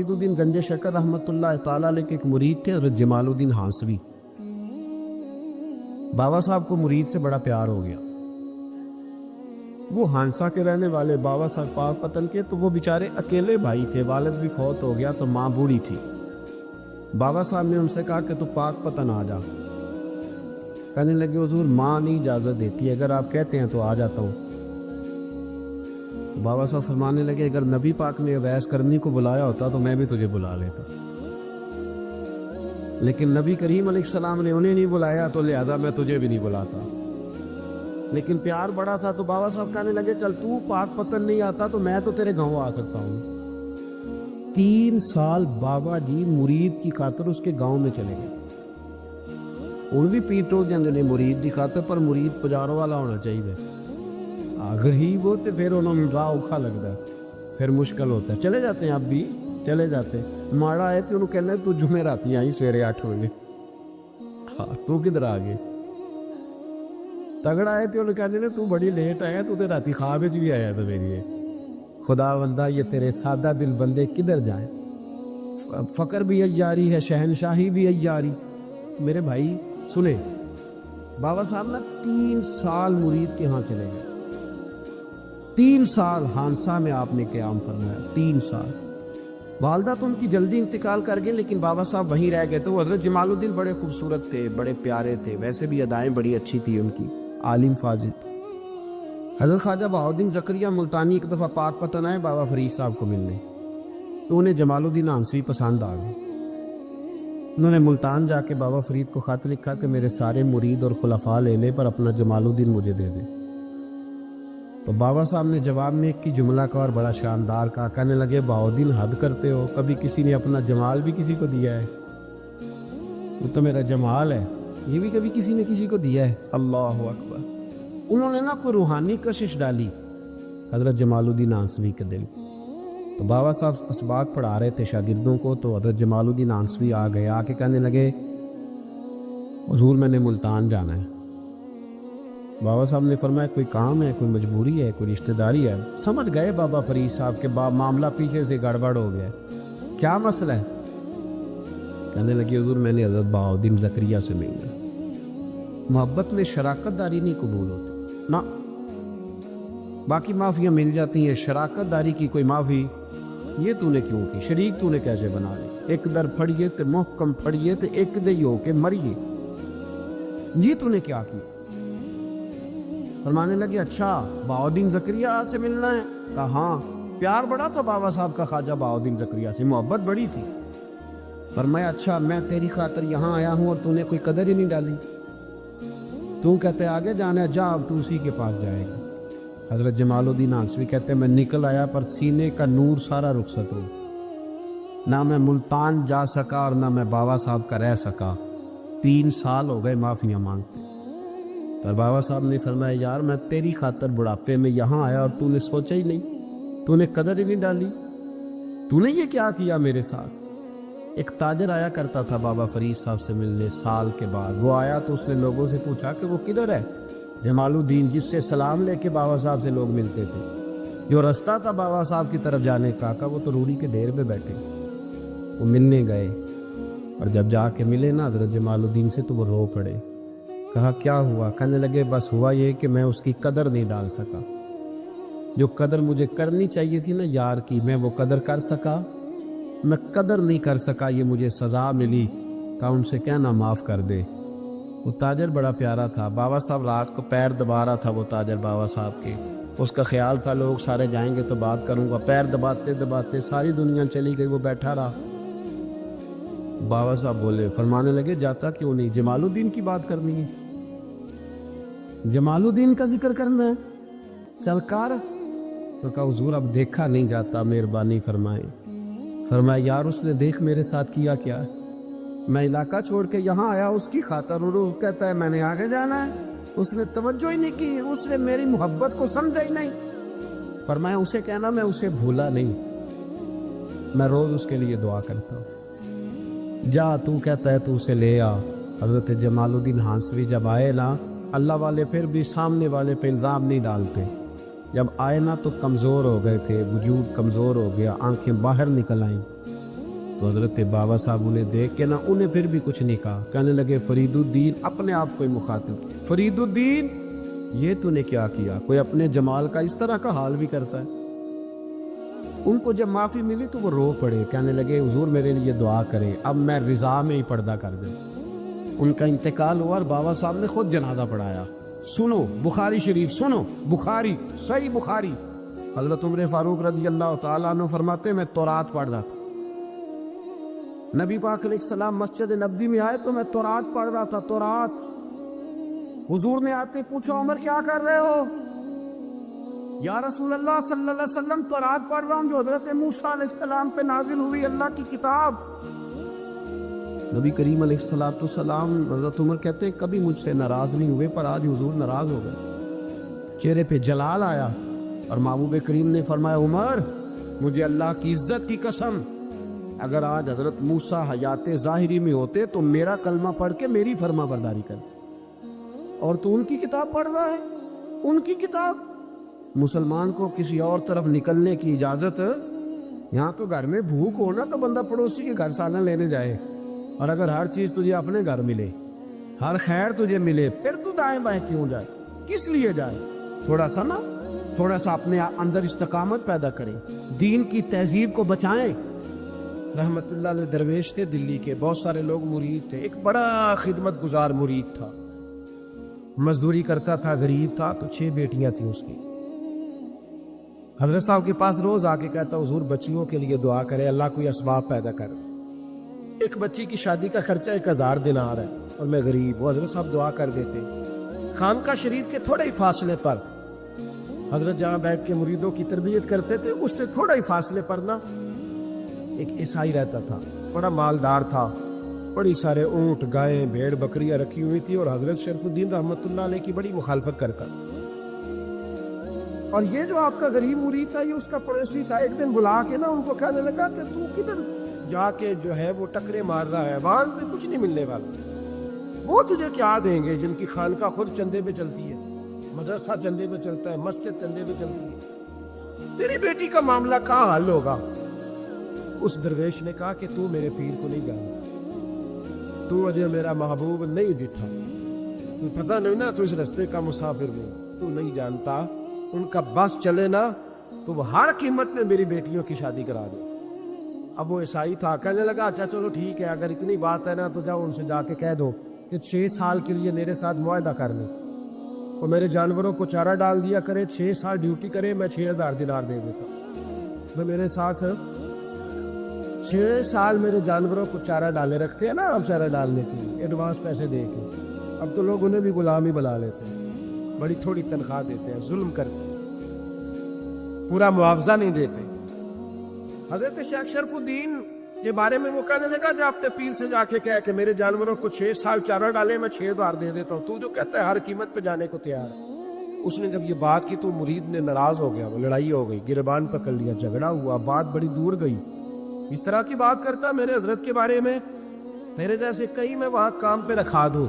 الدین گنج شکر رحمۃ اللہ تعالیٰ علیہ کے ایک مرید تھے حضرت جمال الدین ہانسوی۔ بابا صاحب کو مرید سے بڑا پیار ہو گیا۔ وہ ہانسا کے رہنے والے بابا صاحب پاک پتن کے، تو وہ بیچارے اکیلے بھائی تھے، والد بھی فوت ہو گیا تو ماں بوڑھی تھی۔ بابا صاحب نے ان سے کہا کہ تو پاک پتن آ جا۔ کہنے لگے حضور ماں نہیں اجازت دیتی، اگر آپ کہتے ہیں تو آ جاتا ہوں۔ تو بابا صاحب فرمانے لگے اگر نبی پاک نے اویس کرنی کو بلایا ہوتا تو میں بھی تجھے بلا لیتا، لیکن نبی کریم علیہ السلام نے انہیں نہیں بلایا تو لہذا میں تجھے بھی نہیں بلاتا۔ لیکن پیار بڑا تھا تو بابا صاحب کہنے لگے چل تو پاک پتن نہیں آتا تو میں تو تیرے گاؤں آ سکتا ہوں۔ 3 سال بابا جی مرید کی خاطر اس کے گاؤں میں چلے گئے۔ ان بھی پیٹو جاندے مرید کی خاطر، پر مرید پجاروں والا ہونا چاہیے۔ غریب ہوتے پھر انہوں نے راہ اوکھا لگتا ہے، پھر مشکل ہوتا ہے۔ چلے جاتے ہیں اب بھی چلے جاتے ہیں۔ ماڑا آئے تو انہوں کہنا ہے تو جمعے راتی آئی سویرے 8 بجے، ہاں تو کدھر آ گئے۔ تگڑا آئے تو انہوں کہنے تو بڑی لیٹ آیا، تو راتی خواب بھی آیا تھا میری۔ خدا بندہ یہ تیرے سادہ دل بندے کدھر جائیں، فقر بھی عیاری ہے، شہنشاہی بھی عیاری۔ میرے بھائی سنیں، بابا صاحب نا 3 سال مرید کے ہاں چلے گئے۔ 3 سال ہانسا میں آپ نے قیام فرمایا، 3 سال۔ والدہ تو ان کی جلدی انتقال کر گئے، لیکن بابا صاحب وہیں رہ گئے۔ تو وہ حضرت جمال الدین بڑے خوبصورت تھے، بڑے پیارے تھے، ویسے بھی ادائیں بڑی اچھی تھی ان کی، عالم فاضل۔ حضرت خواجہ بہاؤالدین زکریہ ملتانی ایک دفعہ پاک پتن آئے بابا فرید صاحب کو ملنے، تو انہیں جمال الدین ہانسوی پسند آ گئے۔ انہوں نے ملتان جا کے بابا فرید کو خط لکھا کہ میرے سارے مرید اور خلفاء لے لے، پر اپنا جمال الدین مجھے دے دے۔ تو بابا صاحب نے جواب میں ایک کی جملہ کا اور بڑا شاندار کہا، کہنے لگے بہاؤالدین حد کرتے ہو، کبھی کسی نے اپنا جمال بھی کسی کو دیا ہے؟ وہ تو میرا جمال ہے، یہ بھی کبھی کسی نے کسی کو دیا ہے؟ اللہ اکبر۔ انہوں نے نا کوئی روحانی کشش ڈالی حضرت جمال الدین ہانسوی کے دل۔ تو بابا صاحب اسباق پڑھا رہے تھے شاگردوں کو، تو حضرت جمال الدین ہانسوی آ گئے، آ کے کہنے لگے حضور میں نے ملتان جانا ہے۔ بابا صاحب نے فرمایا کوئی کام ہے، کوئی مجبوری ہے، کوئی رشتہ داری ہے؟ سمجھ گئے بابا فرید صاحب کے معاملہ پیچھے سے گڑبڑ ہو گیا، کیا مسئلہ ہے؟ کہنے لگے حضور میں نے حضرت بہاؤالدین زکریہ سے ملنا۔ محبت میں شراکت داری نہیں قبول ہوتی نا، باقی معافیاں مل جاتی ہیں، شراکت داری کی کوئی معافی یہ تو نے کیوں کی؟ شریک تو نے کیسے بنا لی؟ ایک در پھڑیے تے محکم پھڑیے تے ایک دے ہو کے مریے، یہ تو نے کیا کی؟ فرمانے لگے اچھا بہاؤالدین زکریہ سے ملنا ہے؟ کہا ہاں۔ پیار بڑا تھا بابا صاحب کا خواجہ بہاؤالدین زکریہ سے، محبت بڑی تھی۔ فرمایا اچھا میں تیری خاطر یہاں آیا ہوں اور تو نے کوئی قدر ہی نہیں ڈالی، تو کہتے آگے جانا ہے، جا اب تو اسی کے پاس جائے گا۔ حضرت جمال الدین ہانسوی کہتے میں نکل آیا پر سینے کا نور سارا رخصت ہو، نہ میں ملتان جا سکا اور نہ میں بابا صاحب کا رہ سکا۔ 3 سال ہو گئے معافیاں مانگتے، پر بابا صاحب نے فرمایا یار میں تیری خاطر بڑھاپے میں یہاں آیا اور تو نے سوچا ہی نہیں، تو نے قدر ہی نہیں ڈالی، تو نے یہ کیا کیا میرے ساتھ؟ ایک تاجر آیا کرتا تھا بابا فرید صاحب سے ملنے سال کے بعد۔ وہ آیا تو اس نے لوگوں سے پوچھا کہ وہ کدھر ہے جمال الدین جس سے سلام لے کے بابا صاحب سے لوگ ملتے تھے، جو رستہ تھا بابا صاحب کی طرف جانے کا؟ کہا وہ تو روڑی کے ڈھیر پہ بیٹھے۔ وہ ملنے گئے اور جب جا کے ملے نا حضرت جمال الدین سے تو وہ رو پڑے۔ کہا کیا ہوا؟ کہنے لگے بس ہوا یہ کہ میں اس کی قدر نہیں ڈال سکا، جو قدر مجھے کرنی چاہیے تھی نا یار کی، میں وہ قدر کر سکا، میں قدر نہیں کر سکا، یہ مجھے سزا ملی۔ کہا ان سے کہنا معاف کر دے۔ وہ تاجر بڑا پیارا تھا، بابا صاحب رات کو پیر دبا رہا تھا وہ تاجر بابا صاحب کے، اس کا خیال تھا لوگ سارے جائیں گے تو بات کروں گا، پیر دباتے دباتے ساری دنیا چلی گئی، وہ بیٹھا رہا۔ بابا صاحب بولے، فرمانے لگے جاتا کیوں نہیں؟ جمال الدین کی بات کرنی ہے، جمال الدین کا ذکر کرنا ہے، چل کر۔ تو کہا حضور اب دیکھا نہیں جاتا، مہربانی فرمائیں۔ فرمایا یار اس نے دیکھ میرے ساتھ کیا کیا ہے، میں علاقہ چھوڑ کے یہاں آیا اس کی خاطر، اور وہ کہتا ہے میں نے آگے جانا ہے، اس نے توجہ ہی نہیں کی، اس نے میری محبت کو سمجھا ہی نہیں۔ فرمایا اسے کہنا میں اسے بھولا نہیں، میں روز اس کے لیے دعا کرتا ہوں، جا تو کہتا ہے تو اسے لے آ۔ حضرت جمال الدین ہانسوی جب آئے نا، اللہ والے پھر بھی سامنے والے پہ الزام نہیں ڈالتے، جب آئے نا تو کمزور ہو گئے تھے، وجود کمزور ہو گیا، آنکھیں باہر نکل آئیں، تو حضرت بابا صاحب انہیں دیکھ کے نا انہیں پھر بھی کچھ نہیں کہا. کہنے لگے فرید الدین، اپنے آپ کو ہی مخاطب، فرید الدین یہ تو نے کیا کیا؟ کوئی اپنے جمال کا اس طرح کا حال بھی کرتا ہے. ان کو جب معافی ملی تو وہ رو پڑے، کہنے لگے حضور میرے لیے دعا کریں، اب میں رضا میں ہی پردہ کر دوں. ان کا انتقال ہوا اور بابا صاحب نے خود جنازہ پڑھایا. سنو بخاری شریف، سنو بخاری، صحیح بخاری. حضرت عمر فاروق رضی اللہ تعالیٰ عنہ فرماتے میں تورات پڑھ رہا تھا. نبی پاک علیہ السلام مسجد نبوی میں آئے تو میں تورات پڑھ رہا تھا. تورات حضور نے آتے پوچھا عمر کیا کر رہے ہو؟ یا رسول اللہ صلی اللہ علیہ وسلم تورات پڑھ رہا ہوں جو حضرت موسیٰ علیہ السلام پہ نازل ہوئی اللہ کی کتاب. نبی کریم علیہ السلام حضرت عمر کہتے ہیں کبھی مجھ سے ناراض نہیں ہوئے، پر آج حضور ناراض ہو گئے. چہرے پہ جلال آیا اور محبوب کریم نے فرمایا عمر مجھے اللہ کی عزت کی قسم، اگر آج حضرت موسیٰ حیات ظاہری میں ہوتے تو میرا کلمہ پڑھ کے میری فرما برداری کر، اور تو ان کی کتاب پڑھ رہا ہے، ان کی کتاب. مسلمان کو کسی اور طرف نکلنے کی اجازت، یہاں تو گھر میں بھوک ہو نا تو بندہ پڑوسی کے گھر سالن لینے جائے، اور اگر ہر چیز تجھے اپنے گھر ملے، ہر خیر تجھے ملے، پھر تو دائیں بائیں کیوں جائے؟ کس لیے جائے؟ تھوڑا سا اپنے اندر استقامت پیدا کریں، دین کی تہذیب کو بچائیں. رحمت اللہ علیہ درویش تھے دلی کے، بہت سارے لوگ مرید تھے. ایک بڑا خدمت گزار مرید تھا، مزدوری کرتا تھا، غریب تھا، تو 6 بیٹیاں تھیں اس کی. حضرت صاحب کے پاس روز آ کے کہتا حضور بچیوں کے لیے دعا کرے اللہ کوئی اسباب پیدا کر دے. ایک بچی کی شادی کا خرچہ 1000 دینار ہے اور میں غریب. وہ حضرت صاحب دعا کر دیتے. خانقاہ شریف کے تھوڑے ہی فاصلے پر حضرت جہاں بیٹھ کے مریدوں کی تربیت کرتے تھے، اس سے تھوڑا ہی فاصلے پر نا ایک عیسائی رہتا تھا، بڑا مالدار تھا، بڑی سارے اونٹ، گائیں، بھیڑ، بکریاں رکھی ہوئی تھی، اور حضرت شرف الدین رحمت اللہ علیہ کی بڑی مخالفت کرتا. اور یہ جو آپ کا غریب مرید تھا یہ اس کا پڑوسی تھا. ایک دن بلا کے نا ان کو کہنے لگا کہ تو کدھر جا کے جو ہے وہ ٹکرے مار رہا ہے، وہاں سے کچھ نہیں ملنے والا. وہ تجھے کیا دیں گے جن کی خانقاہ خود چندے پہ چلتی ہے، مدرسہ چندے پہ چلتا ہے، مسجد چندے پہ چلتی ہے، تیری بیٹی کا معاملہ کہاں حل ہوگا؟ اس درویش نے کہا کہ تو میرے پیر کو نہیں جانتا، تو مجھے میرا محبوب نہیں دکھا، تو پتہ نہیں نا، تو اس رستے کا مسافر نہیں، تو نہیں جانتا. ان کا بس چلے نا تو وہ ہر قیمت میں میری بیٹیوں کی شادی کرا دے. اب وہ عیسائی تھا، کہنے لگا اچھا چلو ٹھیک ہے، اگر اتنی بات ہے نا تو جاؤ ان سے جا کے کہہ دو کہ 6 سال کے لیے میرے ساتھ معاہدہ کر لیں، اور میرے جانوروں کو چارہ ڈال دیا کرے، 6 سال ڈیوٹی کرے، میں 6000 دینار دے دیتا ہوں. تو میرے ساتھ 6 سال میرے جانوروں کو چارہ ڈالے رکھتے ہیں نا، ہم چارہ ڈالنے کے لیے ایڈوانس پیسے دے کے. اب تو لوگ انہیں بھی غلام ہی بنا لیتے ہیں، بڑی تھوڑی تنخواہ دیتے ہیں، ظلم کرتے ہیں، پورا معاوضہ نہیں دیتے. حضرت شیخ شرف الدین کے بارے میں وہ کہنے لگا جب اپنے پیر سے جا کے کہہ کہ میرے جانوروں کو 6 سال چارہ ڈالے، میں 6000 دے دیتا ہوں، تو جو کہتا ہے ہر قیمت پہ جانے کو تیار ہے. اس نے جب یہ بات کی تو مرید نے ناراض ہو گیا، وہ لڑائی ہو گئی، گربان پکڑ لیا، جھگڑا ہوا، بات بڑی دور گئی. اس طرح کی بات کرتا میرے حضرت کے بارے میں، تیرے جیسے کہیں میں وہاں کام پہ رکھا دوں.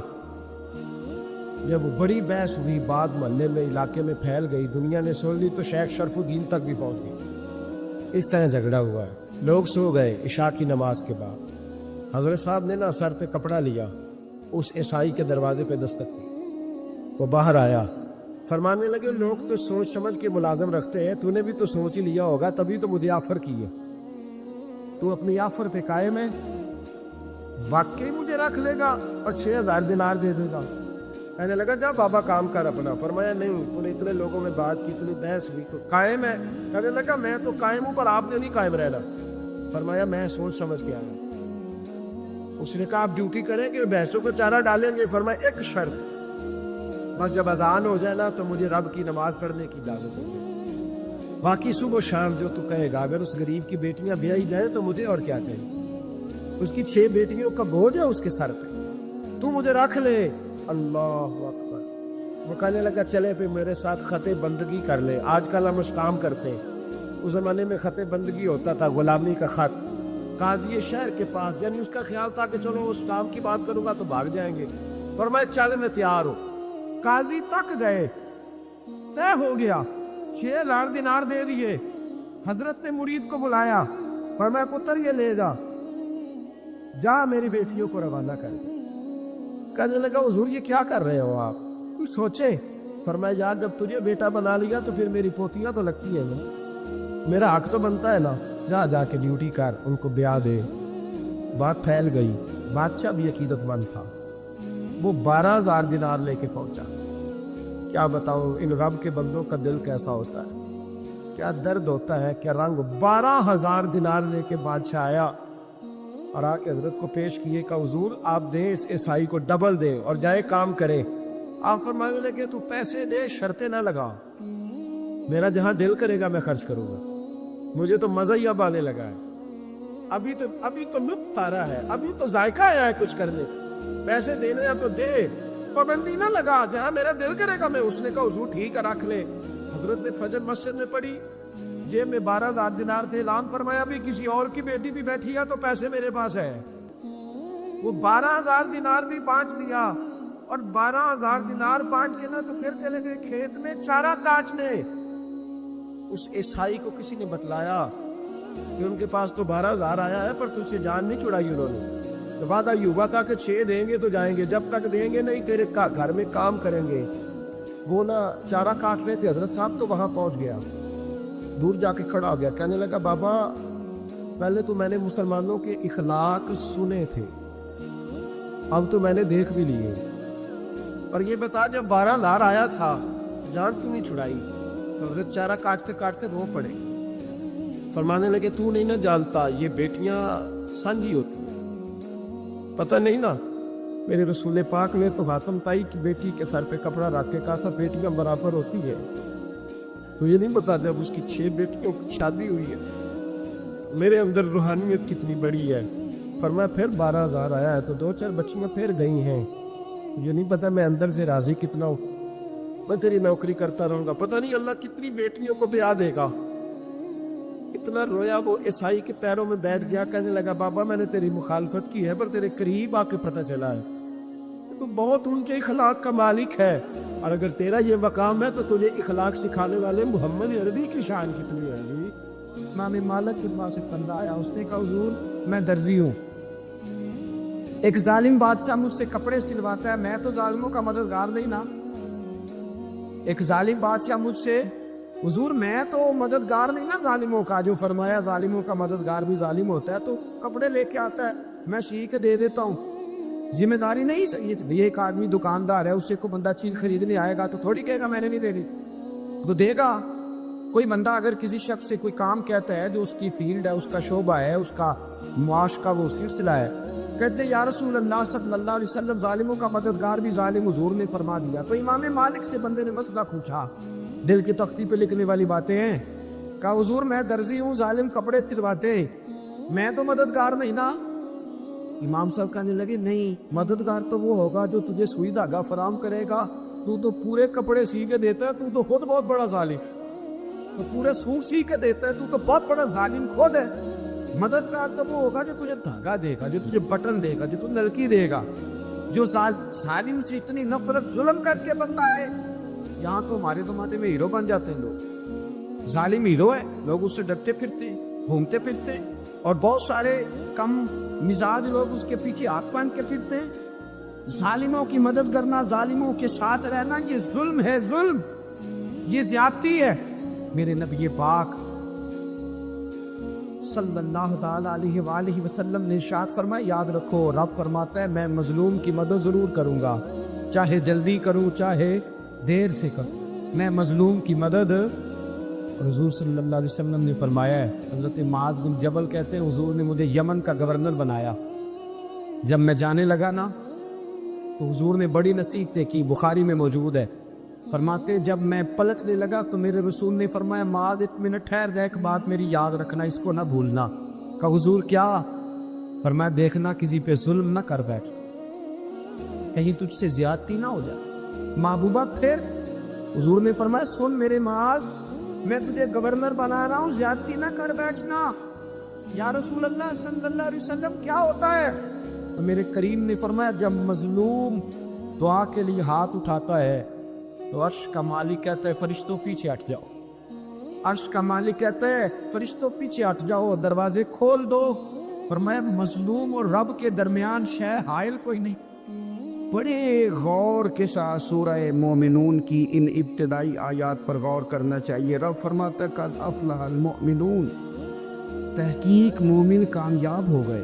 جب وہ بڑی بحث ہوئی، بات محلے میں، علاقے میں پھیل گئی، دنیا نے سن لی تو شیخ شرف الدین تک بھی پہنچ گئی. اس طرح جھگڑا ہوا ہے. لوگ سو گئے عشاء کی نماز کے بعد. حضرت صاحب نے نا سر پہ کپڑا لیا، اس عیسائی کے دروازے پہ دستک دی. وہ باہر آیا، فرمانے لگے لوگ تو سوچ سمجھ کے ملازم رکھتے ہیں، تو نے بھی تو سوچ ہی لیا ہوگا، تبھی تو مجھے آفر کی ہے. تو اپنی آفر پہ قائم ہے، واقعی مجھے رکھ لے گا اور 6000 دینار دے دے گا؟ کہنے لگا جا بابا کام کر اپنا. فرمایا نہیں، تو نے اتنے لوگوں میں بات کی، اتنی بحث ہوئی، تو قائم ہے؟ کہنے لگا میں تو قائم ہوں، پر آپ نے نہیں قائم رہنا. فرمایا میں سوچ سمجھ کے آیا. اس نے کہا آپ ڈیوٹی کریں گے، بھینسوں کو چارہ ڈالیں گے؟ فرمایا ایک شرط، بس جب اذان ہو جائے نا تو مجھے رب کی نماز پڑھنے کی اجازت دے دے، باقی صبح و شام جو تو کہے گا. اگر اس غریب کی بیٹیاں بیائی جائیں تو مجھے اور کیا چاہیے؟ اس کی 6 بیٹیوں کا بوجھ ہے اس کے سر پہ، تو مجھے رکھ لے. اللہ اکبر. وہ کہنے لگا چلے پہ میرے ساتھ خط بندگی کر لے. آج کل ہم اس کام کرتے ہیں، اس زمانے میں خط بندگی ہوتا تھا، غلامی کا خط. قاضی شہر کے پاس، یعنی اس کا خیال تھا کہ چلو اس کام کی بات کروں گا تو بھاگ جائیں گے. فرمایا چل میں تیار ہوں. قاضی تک گئے، طے ہو گیا، 6000 دینار دے دیے. حضرت نے مرید کو بلایا، فرمایا پتر یہ لے جا. جا میری بیٹیوں کو روانہ کر دے۔ کہنے لگا حضور یہ کیا کر رہے ہو آپ، کچھ سوچے؟ فرمایا یار جب تجھے بیٹا بنا لیا تو پھر میری پوتیاں تو لگتی ہیں نا، میرا حق تو بنتا ہے نا، جا کے ڈیوٹی کر، ان کو بیاہ دے۔ بات پھیل گئی، بادشاہ بھی عقیدت مند تھا، وہ 12,000 دینار لے کے پہنچا۔ کیا بتاؤں ان رب کے بندوں کا دل کیسا ہوتا ہے، کیا درد ہوتا ہے، کیا رنگ۔ 12,000 دینار لے کے بادشاہ آیا اور آ کے حضرت کو پیش کیے کہ حضور آپ دیں اس عیسائی کو ڈبل دیں اور جائے کام کریں۔ آپ فرمانے لگے تو پیسے دے، شرطیں نہ لگا، میرا جہاں دل کرے گا میں خرچ کروں گا، مجھے تو مزہ ہی اب آنے لگا ہے، ابھی تو لطف آ رہا ہے، ابھی تو ذائقہ آیا ہے کچھ کرنے، پیسے دینے ہیں تو دے، پابندی نہ لگا، جہاں میرا دل کرے گا میں۔ اس نے کہا حضور ٹھیک ہے رکھ لے۔ حضرت نے فجر مسجد میں پڑھی، جیب میں 12,000 دینار تھے، اعلان فرمایا بھی کسی اور کی بیٹی بھی بیٹھی ہے تو پیسے میرے پاس ہے۔ وہ 12,000 دینار بھی بانٹ دیا، اور 12,000 دینار بانٹ کے نا تو پھر چلے گئے کھیت میں چارہ کاٹنے۔ اس عیسائی کو کسی نے بتلایا کہ ان کے پاس تو 12,000 آیا ہے پر تجھ سے جان نہیں چھڑائی انہوں نے، تو وعدہ یہ ہوا تھا کہ 6 دیں گے تو جائیں گے، جب تک دیں گے نہیں تیرے گھر میں کام کریں گے۔ وہ نا چارہ کاٹ رہے تھے، حضرت صاحب تو وہاں پہنچ گیا، دور جا کے کھڑا ہو گیا، کہنے لگا بابا پہلے تو میں نے مسلمانوں کے اخلاق سنے تھے، اب تو میں نے دیکھ بھی لیے، اور یہ بتا جب 12,000 آیا تھا جان کیوں نہیں چھڑائی؟ تو حضرت چارہ کاٹتے کاٹتے رو پڑے، فرمانے لگے تو نہیں نہ جانتا یہ بیٹیاں سانجھی ہوتی ہیں، پتہ نہیں نا، میرے رسول پاک نے تو حاتم تائی کی بیٹی کے سر پہ کپڑا رکھ کے کہا تھا بیٹیاں برابر ہوتی ہیں، تو یہ نہیں بتا جب اس کی 6 بیٹیوں کی شادی ہوئی ہے میرے اندر روحانیت کتنی بڑی ہے۔ فرمایا پھر 12,000 آیا ہے تو 2-4 بچیاں پھر گئی ہیں، یہ نہیں پتا میں اندر سے راضی کتنا ہوں، میں تیری نوکری کرتا رہوں گا، پتہ نہیں اللہ کتنی بیٹیوں کو بیاہ دے گا۔ اتنا رویا، وہ عیسائی کے پیروں میں بیٹھ گیا، کہنے لگا بابا میں نے تیری مخالفت کی ہے پر تیرے قریب آ کے پتہ چلا ہے تو بہت اونچے اخلاق کا مالک ہے، اور اگر تیرا یہ مقام ہے تو تجھے اخلاق سکھانے والے محمد عربی کی شان کتنی ہے جی۔ امام مالک کے پاس ایک بندہ آیا، اس نے کہا حضور میں درزی ہوں، ایک ظالم بادشاہ مجھ سے کپڑے سلواتا ہے، میں تو ظالموں کا مددگار نہیں نا، ایک ظالم بادشاہ مجھ سے، حضور میں تو مددگار نہیں نا ظالموں کا، جو فرمایا ظالموں کا مددگار بھی ظالم ہوتا ہے، تو کپڑے لے کے آتا ہے میں سی کے دے دیتا ہوں، ذمہ داری نہیں، یہ ایک آدمی دکاندار ہے، اس سے کوئی بندہ چیز خریدنے آئے گا تو تھوڑی کہے گا میں نے نہیں دے دی، تو دے گا۔ کوئی بندہ اگر کسی شخص سے کوئی کام کہتا ہے جو اس کی فیلڈ ہے، اس کا شعبہ ہے، اس کا معاش کا وہ سلسلہ ہے، کہتے یا رسول اللہ صلی اللہ علیہ وسلم ظالموں کا مددگار بھی ظالم، حضور نے فرما دیا۔ تو امام مالک سے بندے نے مسئلہ پوچھا، دل کی تختی پہ لکھنے والی باتیں ہیں، کہا حضور میں درزی ہوں، ظالم کپڑے سلواتے ہیں، میں تو مددگار نہیں نا۔ امام صاحب کہنے لگے نہیں، مددگار تو وہ ہوگا جو تجھے سوئی دھاگا فراہم کرے گا، تو پورے کپڑے سی کے دیتا ہے، تو خود بہت بڑا ظالم، تو پورے سوٹ سی کے دیتا ہے، تو بہت بڑا ظالم خود ہے۔ مددگار تو وہ ہوگا جو تجھے دھاگا دے گا، جو تجھے بٹن دے گا، جو تجھے نلکی دے گا، جو ظالم سے اتنی نفرت ظلم کر کے بنتا ہے۔ یہاں تو ہمارے زمانے میں ہیرو بن جاتے ہیں لوگ، ظالم ہیرو ہے، لوگ اس سے ڈرتے پھرتے ہیں، گھومتے پھرتے ہیں، اور بہت سارے کم مزاج لوگ اس کے پیچھے ہاتھ باندھ کے پھرتے ہیں۔ ظالموں کی مدد کرنا، ظالموں کے ساتھ رہنا، یہ ظلم ہے، ظلم، یہ زیادتی ہے۔ میرے نبی پاک صلی اللہ تعالی علیہ وآلہ وسلم نے ارشاد فرمایا، یاد رکھو رب فرماتا ہے میں مظلوم کی مدد ضرور کروں گا، چاہے جلدی کروں چاہے دیر سے کروں، میں مظلوم کی مدد۔ حضور صلی اللہ علیہ وسلم نے فرمایا ہے، حضرت معاذ بن جبل کہتے ہیں حضور نے مجھے یمن کا گورنر بنایا، جب میں جانے لگا نا تو حضور نے بڑی نصیحتیں کی، بخاری میں موجود ہے، فرماتے جب میں پلٹنے لگا تو میرے رسول نے فرمایا معاذ ایک منٹ ٹھہر جا، ایک بات میری یاد رکھنا، اس کو نہ بھولنا۔ کہا حضور کیا؟ فرمایا دیکھنا کسی پہ ظلم نہ کر بیٹھ، کہیں تجھ سے زیادتی نہ ہو جائے۔ محبوبہ پھر حضور نے فرمایا سن میرے معاذ، میں تجھے گورنر بنا رہا ہوں، زیادتی نہ کر بیٹھنا۔ یا رسول اللہ صلی اللہ علیہ وسلم کیا ہوتا ہے؟ تو میرے کریم نے فرمایا جب مظلوم دعا کے لیے ہاتھ اٹھاتا ہے تو عرش کا مالک کہتا ہے فرشتوں پیچھے ہٹ جاؤ، عرش کا مالک کہتا ہے فرشتوں پیچھے ہٹ جاؤ، دروازے کھول دو، فرمایا مظلوم اور رب کے درمیان شے حائل کوئی نہیں۔ بڑے غور کے ساتھ سورہ مومنون کی ان ابتدائی آیات پر غور کرنا چاہیے۔ رب فرماتا ہے قد افلح المؤمنون، تحقیق مومن کامیاب ہو گئے۔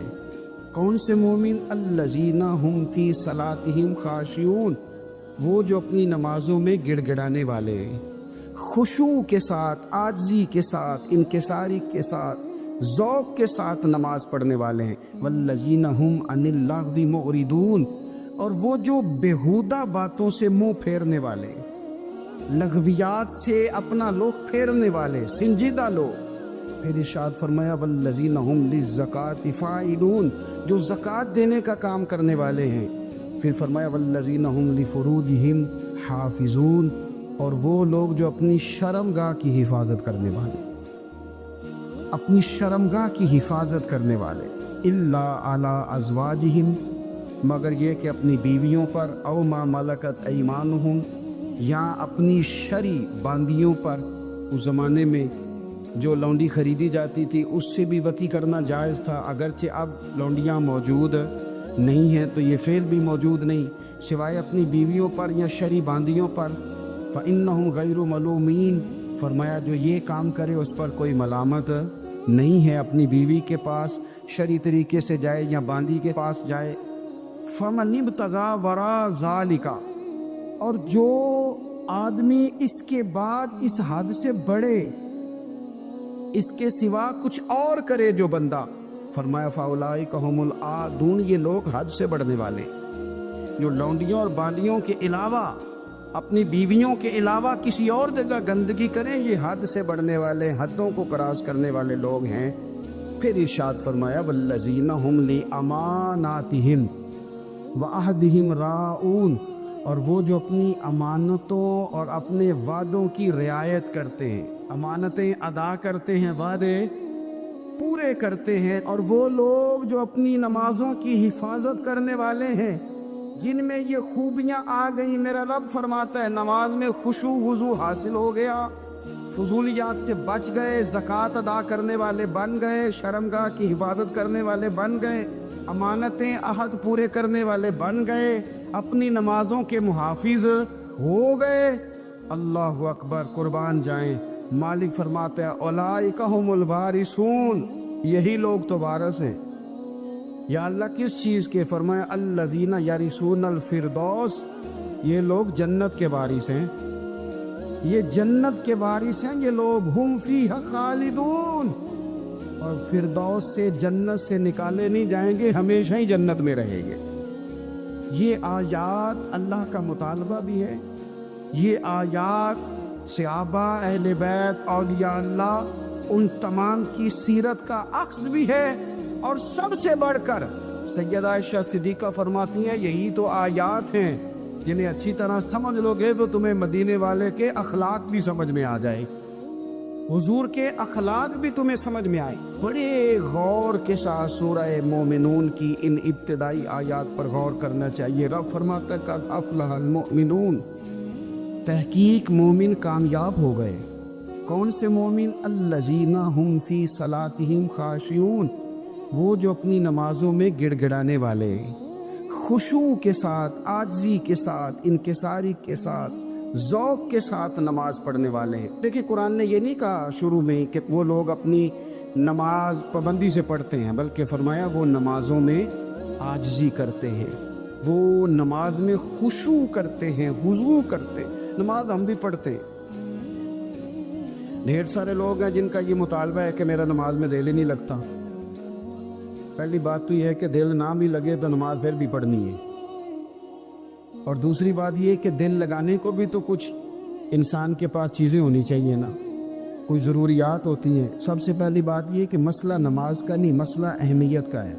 کون سے مومن؟ الذین ہم فی صلاتہم خاشعون، وہ جو اپنی نمازوں میں گڑ گڑانے والے ہیں، خشوع کے ساتھ، عاجزی کے ساتھ، انکساری کے ساتھ، ذوق کے ساتھ نماز پڑھنے والے ہیں۔ والذین ہم عن اللغو معرضون، اور وہ جو بیہودہ باتوں سے منہ پھیرنے والے، لغویات سے اپنا رخ پھیرنے والے، سنجیدہ لوگ۔ پھر ارشاد فرمایا والذین ہم للزکاۃ فاعلون، جو زکوٰۃ دینے کا کام کرنے والے ہیں۔ پھر فرمایا والذین ہم لفروجہم حافظون، اور وہ لوگ جو اپنی شرمگاہ کی حفاظت کرنے والے، اپنی شرمگاہ کی حفاظت کرنے والے۔ الا علی ازواجہم، مگر یہ کہ اپنی بیویوں پر، او ما ملکت ایمانہم، یا اپنی شرعی باندیوں پر۔ اس زمانے میں جو لونڈی خریدی جاتی تھی اس سے بھی وطی کرنا جائز تھا، اگرچہ اب لونڈیاں موجود نہیں ہیں تو یہ فعل بھی موجود نہیں، سوائے اپنی بیویوں پر یا شرعی باندیوں پر۔ فإنہم غیر ملومین، فرمایا جو یہ کام کرے اس پر کوئی ملامت نہیں ہے، اپنی بیوی کے پاس شرعی طریقے سے جائے یا باندی کے پاس جائے۔ فمن ابتغى وراء ذلك، اور جو آدمی اس کے بعد اس حد سے بڑھے، اس کے سوا کچھ اور کرے جو بندہ، فرمایا فاولئک هم العادون، یہ لوگ حد سے بڑھنے والے، جو لونڈیوں اور باندیوں کے علاوہ، اپنی بیویوں کے علاوہ کسی اور جگہ گندگی کریں، یہ حد سے بڑھنے والے، حدوں کو کراس کرنے والے لوگ ہیں۔ پھر ارشاد فرمایا والذین هم لاماناتہم وعہدہم راعون، اور وہ جو اپنی امانتوں اور اپنے وعدوں کی رعایت کرتے ہیں، امانتیں ادا کرتے ہیں، وعدے پورے کرتے ہیں۔ اور وہ لوگ جو اپنی نمازوں کی حفاظت کرنے والے ہیں، جن میں یہ خوبیاں آ گئیں، میرا رب فرماتا ہے نماز میں خشوع وضو حاصل ہو گیا، فضولیات سے بچ گئے، زکوٰۃ ادا کرنے والے بن گئے، شرمگاہ کی حفاظت کرنے والے بن گئے، امانتیں عہد پورے کرنے والے بن گئے، اپنی نمازوں کے محافظ ہو گئے۔ اللہ اکبر، قربان جائیں۔ مالک فرماتا ہے اولئک هم الوارثون، یہی لوگ تو وارث ہیں۔ یا اللہ کس چیز کے؟ فرمایا الذین یرثون الفردوس، یہ لوگ جنت کے وارث ہیں، یہ جنت کے وارث ہیں یہ لوگ۔ ہم فیہا خالدون، اور فردوس سے، جنت سے نکالے نہیں جائیں گے، ہمیشہ ہی جنت میں رہیں گے۔ یہ آیات اللہ کا مطالبہ بھی ہے، یہ آیات صحابہ، اہل بیت، اولیاء اللہ، ان تمام کی سیرت کا عکس بھی ہے۔ اور سب سے بڑھ کر سیدہ عائشہ صدیقہ فرماتی ہیں یہی تو آیات ہیں جنہیں اچھی طرح سمجھ لو گے تو تمہیں مدینے والے کے اخلاق بھی سمجھ میں آ جائے، حضور کے اخلاق بھی تمہیں سمجھ میں آئے۔ بڑے غور کے ساتھ سورہ مومنون کی ان ابتدائی آیات پر غور کرنا چاہیے۔ رب فرماتا ہے قد افلح المؤمنون، تحقیق مومن کامیاب ہو گئے۔ کون سے مومن؟ الذین ہم فی صلاتہم خاشعون، وہ جو اپنی نمازوں میں گڑ گڑانے والے، خشوع کے ساتھ، عاجزی کے ساتھ، انکساری کے ساتھ، ذوق کے ساتھ نماز پڑھنے والے ہیں۔ دیکھیں قرآن نے یہ نہیں کہا شروع میں کہ وہ لوگ اپنی نماز پابندی سے پڑھتے ہیں، بلکہ فرمایا وہ نمازوں میں عاجزی کرتے ہیں، وہ نماز میں خشوع کرتے ہیں، خضوع کرتے ہیں۔ نماز ہم بھی پڑھتے ہیں، ڈھیر سارے لوگ ہیں جن کا یہ مطالبہ ہے کہ میرا نماز میں دل ہی نہیں لگتا۔ پہلی بات تو یہ ہے کہ دل نہ بھی لگے تو نماز پھر بھی پڑھنی ہے، اور دوسری بات یہ کہ دل لگانے کو بھی تو کچھ انسان کے پاس چیزیں ہونی چاہیے نا، کوئی ضروریات ہوتی ہیں۔ سب سے پہلی بات یہ کہ مسئلہ نماز کا نہیں، مسئلہ اہمیت کا ہے۔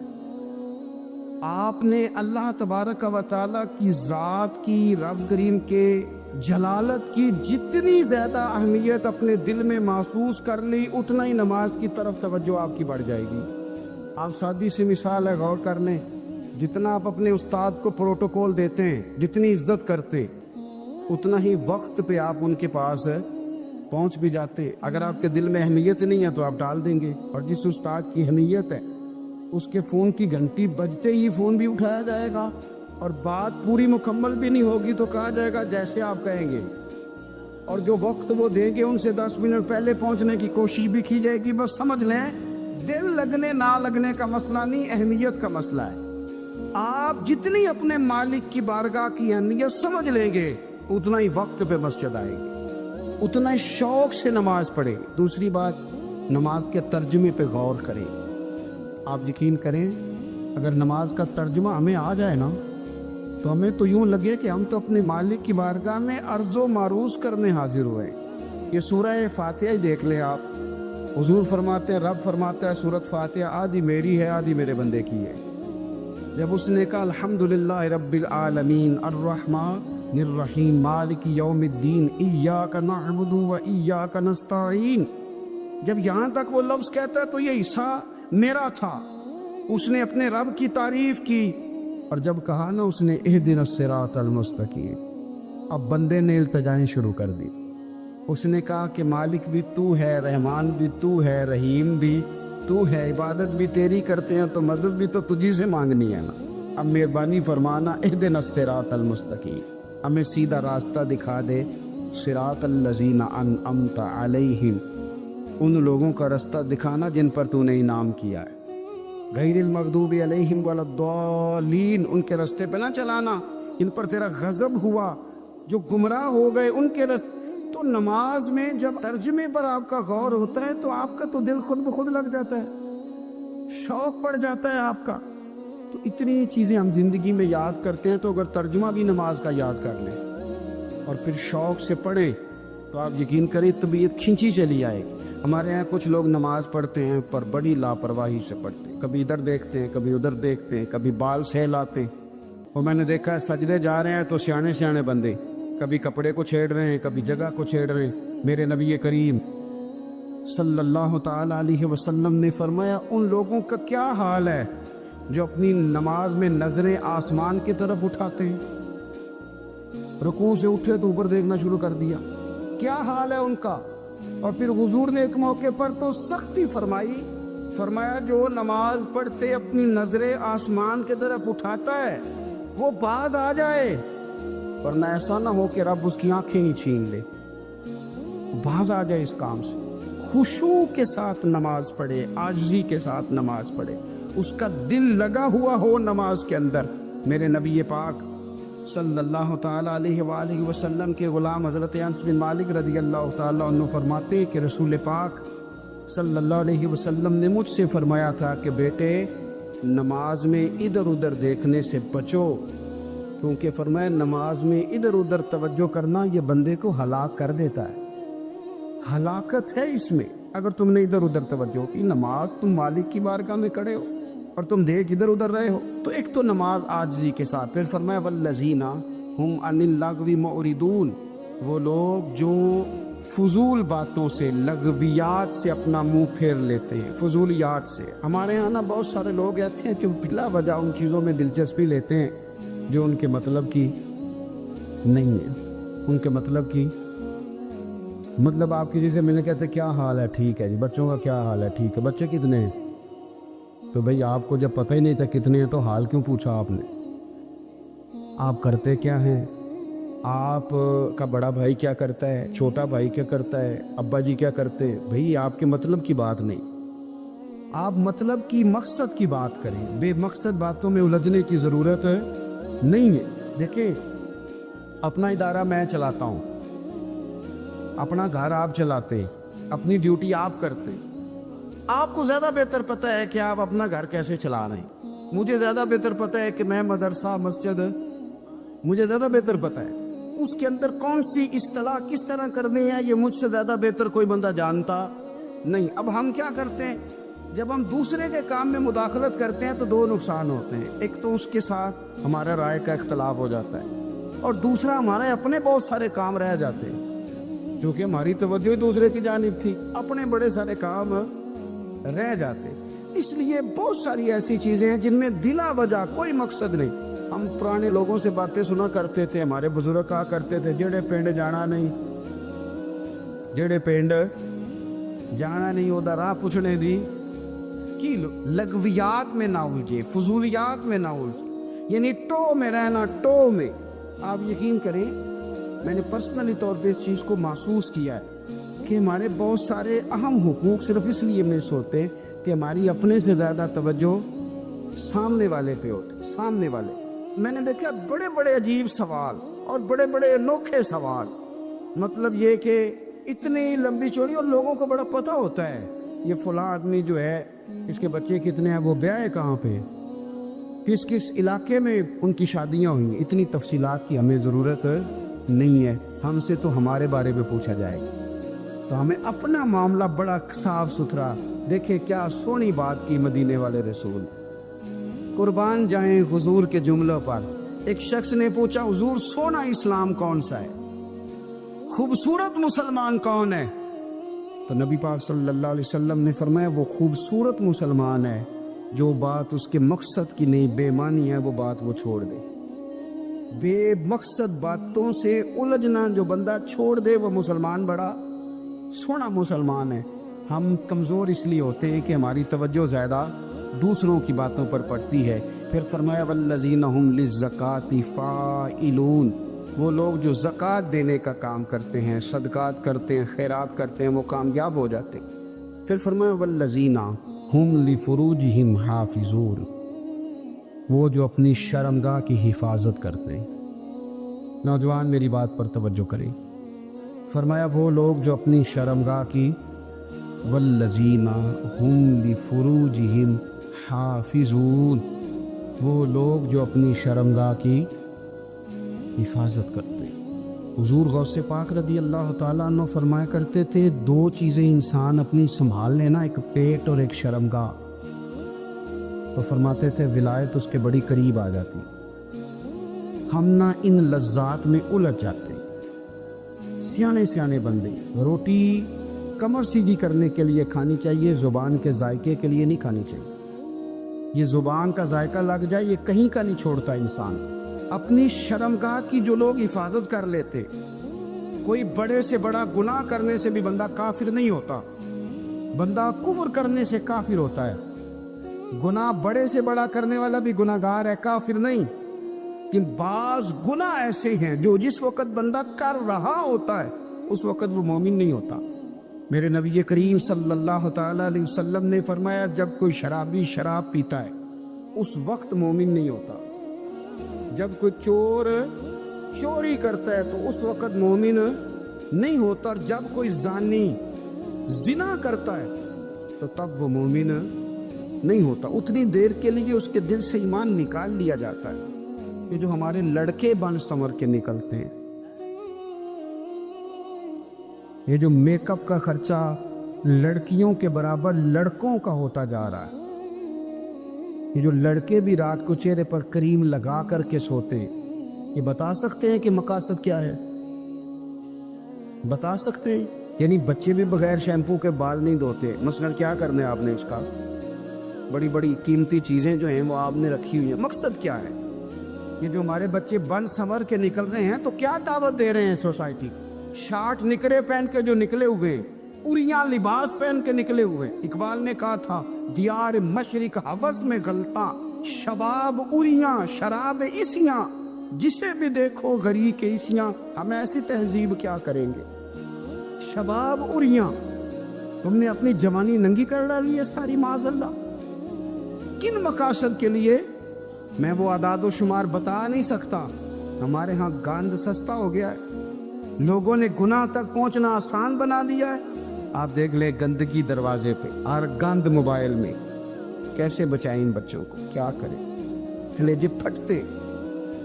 آپ نے اللہ تبارک و تعالیٰ کی ذات کی، رب کریم کے جلالت کی جتنی زیادہ اہمیت اپنے دل میں محسوس کر لی، اتنا ہی نماز کی طرف توجہ آپ کی بڑھ جائے گی۔ آپ سادی سی مثال ہے، غور کر لیں، جتنا آپ اپنے استاد کو پروٹوکول دیتے ہیں، جتنی عزت کرتے، اتنا ہی وقت پہ آپ ان کے پاس پہنچ بھی جاتے۔ اگر آپ کے دل میں اہمیت نہیں ہے تو آپ ڈال دیں گے، اور جس استاد کی اہمیت ہے اس کے فون کی گھنٹی بجتے ہی فون بھی اٹھایا جائے گا، اور بات پوری مکمل بھی نہیں ہوگی تو کہا جائے گا جیسے آپ کہیں گے، اور جو وقت وہ دیں گے ان سے 10 منٹ پہلے پہنچنے کی کوشش بھی کی جائے گی۔ بس سمجھ لیں دل لگنے نہ لگنے کا مسئلہ نہیں، اہمیت کا مسئلہ ہے۔ آپ جتنی اپنے مالک کی بارگاہ کی اہمیت سمجھ لیں گے اتنا ہی وقت پہ مسجد آئے گی، اتنا ہی شوق سے نماز پڑھے۔ دوسری بات، نماز کے ترجمے پہ غور کریں۔ آپ یقین کریں اگر نماز کا ترجمہ ہمیں آ جائے نا تو ہمیں تو یوں لگے کہ ہم تو اپنے مالک کی بارگاہ میں عرض و معروض کرنے حاضر ہوئے۔ یہ سورہ فاتحہ ہی دیکھ لیں آپ، حضور فرماتے ہیں، رب فرماتا ہے سورۃ فاتحہ آدھی میری ہے آدھی میرے بندے کی ہے۔ جب اس نے کہا الحمدللہ رب العالمین الرحمن الرحیم مالک یوم الدین ایاک نعبد و ایاک نستعین، جب یہاں تک وہ لفظ کہتا ہے تو یہ حصہ میرا تھا۔ اس نے اپنے رب کی تعریف کی، اور جب کہا نا اس نے اہدنا الصراط المستقیم، اب بندے نے التجائیں شروع کر دی۔ اس نے کہا کہ مالک بھی تو ہے، رحمان بھی تو ہے، رحیم بھی تو ہے، عبادت بھی تیری کرتے ہیں تو مدد بھی تو تجھی سے مانگنی ہے نا، اب مہربانی فرمانا اہدنا الصراط المستقیم، ہمیں سیدھا راستہ دکھا دے، صراط الذین انعمت علیہم، ان لوگوں کا راستہ دکھانا جن پر تو نے انعام کیا ہے، غیر المغضوب علیہم ولا الضالین، ان کے راستے پہ نہ چلانا جن پر تیرا غضب ہوا، جو گمراہ ہو گئے ان کے راستے۔ تو نماز میں جب ترجمے پر آپ کا غور ہوتا ہے تو آپ کا تو دل خود بخود لگ جاتا ہے، شوق پڑ جاتا ہے آپ کا۔ تو اتنی چیزیں ہم زندگی میں یاد کرتے ہیں، تو اگر ترجمہ بھی نماز کا یاد کر لیں اور پھر شوق سے پڑھیں تو آپ یقین کریں طبیعت کھنچی چلی آئے گی۔ ہمارے ہاں کچھ لوگ نماز پڑھتے ہیں پر بڑی لاپرواہی سے پڑھتے ہیں، کبھی ادھر دیکھتے ہیں کبھی ادھر دیکھتے ہیں، کبھی بال سہلاتے ہیں، اور میں نے دیکھا ہے سجدے جا رہے ہیں تو سیانے سیانے بندے کبھی کپڑے کو چھیڑ رہے ہیں کبھی جگہ کو چھیڑ رہے ہیں۔ میرے نبی کریم صلی اللہ تعالی علیہ وسلم نے فرمایا ان لوگوں کا کیا حال ہے جو اپنی نماز میں نظریں آسمان کی طرف اٹھاتے ہیں، رکوع سے اٹھے تو اوپر دیکھنا شروع کر دیا، کیا حال ہے ان کا۔ اور پھر حضور نے ایک موقع پر تو سختی فرمائی، فرمایا جو نماز پڑھتے اپنی نظریں آسمان کی طرف اٹھاتا ہے وہ باز آ جائے، ورنہ ایسا نہ ہو کہ رب اس کی آنکھیں ہی چھین لے، باز آ جائے اس کام سے۔ خشوع کے ساتھ نماز پڑھے، عاجزی کے ساتھ نماز پڑھے، اس کا دل لگا ہوا ہو نماز کے اندر۔ میرے نبی پاک صلی اللہ تعالیٰ علیہ وآلہ وسلم کے غلام حضرت انس بن مالک رضی اللہ تعالیٰ عنہ فرماتے کہ رسول پاک صلی اللہ علیہ وسلم نے مجھ سے فرمایا تھا کہ بیٹے نماز میں ادھر ادھر دیکھنے سے بچو، کیونکہ فرمایا نماز میں ادھر ادھر توجہ کرنا یہ بندے کو ہلاک کر دیتا ہے، ہلاکت ہے اس میں۔ اگر تم نے ادھر ادھر توجہ کی، نماز تم مالک کی بارگاہ میں کھڑے ہو اور تم دیکھ ادھر ادھر رہے ہو، تو ایک تو نماز عاجزی کے ساتھ۔ پھر فرمایا والذین ہم عن اللغو معرضون، وہ لوگ جو فضول باتوں سے، لغویات سے اپنا منہ پھیر لیتے ہیں، فضولیات سے۔ ہمارے یہاں نا بہت سارے لوگ ایسے ہیں کہ بلا وجہ ان چیزوں میں دلچسپی لیتے ہیں جو ان کے مطلب کی نہیں ہے، ان کے مطلب کی مطلب آپ کسی سے ملنے کہتے کیا حال ہے، ٹھیک ہے جی، بچوں کا کیا حال ہے، ٹھیک ہے، بچے کتنے ہیں؟ تو بھئی آپ کو جب پتہ ہی نہیں تھا کتنے ہیں تو حال کیوں پوچھا آپ نے؟ آپ کرتے کیا ہیں؟ آپ کا بڑا بھائی کیا کرتا ہے، چھوٹا بھائی کیا کرتا ہے، ابا جی کیا کرتے ہیں؟ بھئی آپ کے مطلب کی بات نہیں، آپ مطلب کی مقصد کی بات کریں، بے مقصد باتوں میں الجھنے کی ضرورت نہیں ہے۔ دیکھیں اپنا ادارہ میں چلاتا ہوں، اپنا گھر آپ چلاتے، اپنی ڈیوٹی آپ کرتے، آپ کو زیادہ بہتر پتہ ہے کہ آپ اپنا گھر کیسے چلا رہے ہیں، مجھے زیادہ بہتر پتہ ہے کہ میں مدرسہ مسجد، مجھے زیادہ بہتر پتہ ہے اس کے اندر کون سی اصطلاح کس طرح کرنی ہے، یہ مجھ سے زیادہ بہتر کوئی بندہ جانتا نہیں۔ اب ہم کیا کرتے ہیں، جب ہم دوسرے کے کام میں مداخلت کرتے ہیں تو دو نقصان ہوتے ہیں، ایک تو اس کے ساتھ ہمارا رائے کا اختلاف ہو جاتا ہے، اور دوسرا ہمارے اپنے بہت سارے کام رہ جاتے ہیں، کیونکہ ہماری توجہ دوسرے کی جانب تھی، اپنے بڑے سارے کام رہ جاتے۔ اس لیے بہت ساری ایسی چیزیں ہیں جن میں بلا وجہ کوئی مقصد نہیں۔ ہم پرانے لوگوں سے باتیں سنا کرتے تھے، ہمارے بزرگ کہا کرتے تھے جڑے پنڈ جانا نہیں، جڑے پنڈ جانا نہیں ادھر راہ پوچھنے دی کی لغویات میں نہ الجھے، فضولیات میں نہ الجھے، یعنی ٹو میں رہنا، ٹو میں۔ آپ یقین کریں میں نے پرسنلی طور پہ اس چیز کو محسوس کیا ہے کہ ہمارے بہت سارے اہم حقوق صرف اس لیے مس ہوتے کہ ہماری اپنے سے زیادہ توجہ سامنے والے پہ ہوتے، سامنے والے۔ میں نے دیکھا بڑے بڑے عجیب سوال اور بڑے بڑے انوکھے سوال، مطلب یہ کہ اتنی لمبی چوڑی، اور لوگوں کو بڑا پتہ ہوتا ہے یہ فلاں آدمی جو ہے اس کے بچے کتنے ہیں، وہ بیاہ ہے کہاں پہ، کس کس علاقے میں ان کی شادیاں ہوئی ہیں۔ اتنی تفصیلات کی ہمیں ضرورت نہیں ہے، ہم سے تو ہمارے بارے میں پوچھا جائے گا، تو ہمیں اپنا معاملہ بڑا صاف ستھرا۔ دیکھیں کیا سونی بات کی مدینے والے رسول، قربان جائیں حضور کے جملوں پر۔ ایک شخص نے پوچھا حضور سونا اسلام کون سا ہے، خوبصورت مسلمان کون ہے؟ تو نبی پاک صلی اللہ علیہ وسلم نے فرمایا وہ خوبصورت مسلمان ہے جو بات اس کے مقصد کی نہیں، بے معنی ہے وہ بات وہ چھوڑ دے۔ بے مقصد باتوں سے الجھنا جو بندہ چھوڑ دے وہ مسلمان بڑا سونا مسلمان ہے۔ ہم کمزور اس لیے ہوتے ہیں کہ ہماری توجہ زیادہ دوسروں کی باتوں پر پڑتی ہے۔ پھر فرمایا والذین ھم للزکاۃ فاعلون، وہ لوگ جو زکوٰۃ دینے کا کام کرتے ہیں، صدقات کرتے ہیں، خیرات کرتے ہیں، وہ کامیاب ہو جاتے ہیں۔ پھر فرمایا والذین ھم لفروجہم حافظون، وہ جو اپنی شرمگاہ کی حفاظت کرتے ہیں۔ نوجوان میری بات پر توجہ کریں، فرمایا وہ لوگ جو اپنی شرمگاہ کی، والذین ھم لفروجہم حافظون، وہ لوگ جو اپنی شرمگاہ کی حفاظت کرتے ہیں۔ حضور غوث پاک رضی اللہ تعالیٰ عنہ فرمایا کرتے تھے دو چیزیں انسان اپنی سنبھال لینا، ایک پیٹ اور ایک شرمگاہ، تو فرماتے تھے ولایت اس کے بڑی قریب آ جاتی۔ ہم نہ ان لذات میں الجھ جاتے۔ سیانے سیانے بندے، روٹی کمر سیدھی کرنے کے لیے کھانی چاہیے، زبان کے ذائقے کے لیے نہیں کھانی چاہیے۔ یہ زبان کا ذائقہ لگ جائے یہ کہیں کا نہیں چھوڑتا انسان۔ اپنی شرمگاہ کی جو لوگ حفاظت کر لیتے، کوئی بڑے سے بڑا گناہ کرنے سے بھی بندہ کافر نہیں ہوتا، بندہ کفر کرنے سے کافر ہوتا ہے۔ گناہ بڑے سے بڑا کرنے والا بھی گناہ گار ہے، کافر نہیں۔ لیکن بعض گناہ ایسے ہیں جو جس وقت بندہ کر رہا ہوتا ہے اس وقت وہ مومن نہیں ہوتا۔ میرے نبی کریم صلی اللہ تعالیٰ علیہ وسلم نے فرمایا جب کوئی شرابی شراب پیتا ہے اس وقت مومن نہیں ہوتا، جب کوئی چور چوری کرتا ہے تو اس وقت مومن نہیں ہوتا، اور جب کوئی زانی زنا کرتا ہے تو تب وہ مومن نہیں ہوتا۔ اتنی دیر کے لیے اس کے دل سے ایمان نکال لیا جاتا ہے۔ یہ جو ہمارے لڑکے بن سنور کے نکلتے ہیں، یہ جو میک اپ کا خرچہ لڑکیوں کے برابر لڑکوں کا ہوتا جا رہا ہے، یہ جو لڑکے بھی رات کو چہرے پر کریم لگا کر کے سوتے ہیں، یہ بتا سکتے ہیں کہ مقاصد کیا ہے؟ بتا سکتے ہیں؟ یعنی بچے بھی بغیر شیمپو کے بال نہیں دھوتے، مثلا کیا کرنا ہے آپ نے اس کا؟ بڑی بڑی قیمتی چیزیں جو ہیں وہ آپ نے رکھی ہوئی ہیں، مقصد کیا ہے؟ یہ جو ہمارے بچے بن سنور کے نکل رہے ہیں تو کیا دعوت دے رہے ہیں سوسائٹی کو؟ شارٹ نکرے پہن کے جو نکلے ہوئے ہیں، اریاں لباس پہن کے نکلے ہوئے ہیں۔ اقبال نے کہا تھا دیار مشرق ہوس میں غلطاں، شباب اریاں شراب اسیاں، جسے بھی دیکھو غری کے اسیاں۔ ہم ایسی تہذیب کیا کریں گے؟ شباب اریاں، تم نے اپنی جوانی ننگی کر ڈالی ہے ساری، معاذ اللہ۔ کن مقاصد کے لیے؟ میں وہ اعداد و شمار بتا نہیں سکتا۔ ہمارے ہاں گاند سستا ہو گیا ہے، لوگوں نے گناہ تک پہنچنا آسان بنا دیا ہے۔ آپ دیکھ لیں گندگی دروازے پہ اور گند موبائل میں، کیسے بچائیں ان بچوں کو؟ کیا کریں؟ کلیجے پھٹتے۔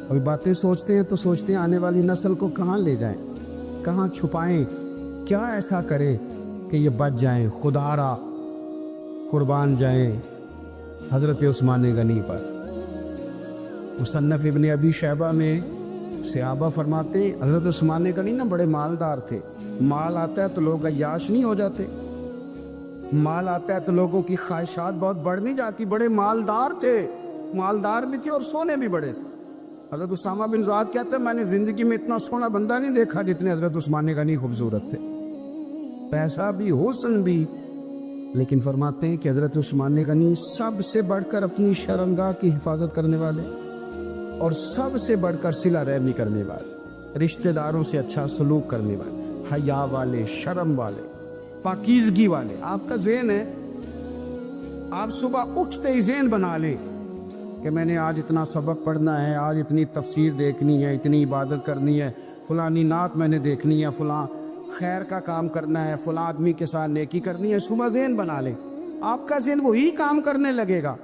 ابھی باتیں سوچتے ہیں تو سوچتے ہیں آنے والی نسل کو کہاں لے جائیں، کہاں چھپائیں، کیا ایسا کریں کہ یہ بچ جائیں۔ خدا را قربان جائیں حضرت عثمان غنی پر۔ مصنف ابن ابی شیبہ میں صحابہ فرماتے حضرت عثمان غنی نا بڑے مالدار تھے۔ مال آتا ہے تو لوگ عیاش نہیں ہو جاتے، مال آتا ہے تو لوگوں کی خواہشات بہت بڑھ نہیں جاتی۔ بڑے مالدار تھے، مالدار بھی تھے اور سونے بھی بڑے تھے۔ حضرت اسامہ بن زید کہتے ہیں میں نے زندگی میں اتنا سونا بندہ نہیں دیکھا جتنے حضرت عثمان غنی خوبصورت تھے، پیسہ بھی حسن بھی لیکن فرماتے ہیں کہ حضرت عثمان غنی سب سے بڑھ کر اپنی شرمگاہ کی حفاظت کرنے والے اور سب سے بڑھ کر صلہ رحمی کرنے والے، رشتہ داروں سے اچھا سلوک کرنے والے، حیا والے، شرم والے، پاکیزگی والے۔ آپ کا ذہن ہے، آپ صبح اٹھتے ہی ذہن بنا لیں کہ میں نے آج اتنا سبق پڑھنا ہے، آج اتنی تفسیر دیکھنی ہے، اتنی عبادت کرنی ہے، فلانی نعت میں نے دیکھنی ہے، فلاں خیر کا کام کرنا ہے، فلاں آدمی کے ساتھ نیکی کرنی ہے۔ صبح ذہن بنا لیں، آپ کا ذہن وہی کام کرنے لگے گا۔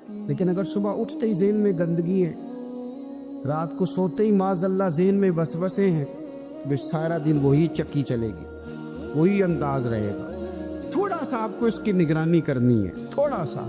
لیکن اگر صبح اٹھتے ہی ذہن میں گندگی ہے، رات کو سوتے ہی معاذ اللہ ذہن میں وسوسے ہیں، تو سارا دن وہی چکی چلے گی، وہی انداز رہے گا۔ تھوڑا سا آپ کو اس کی نگرانی کرنی ہے، تھوڑا سا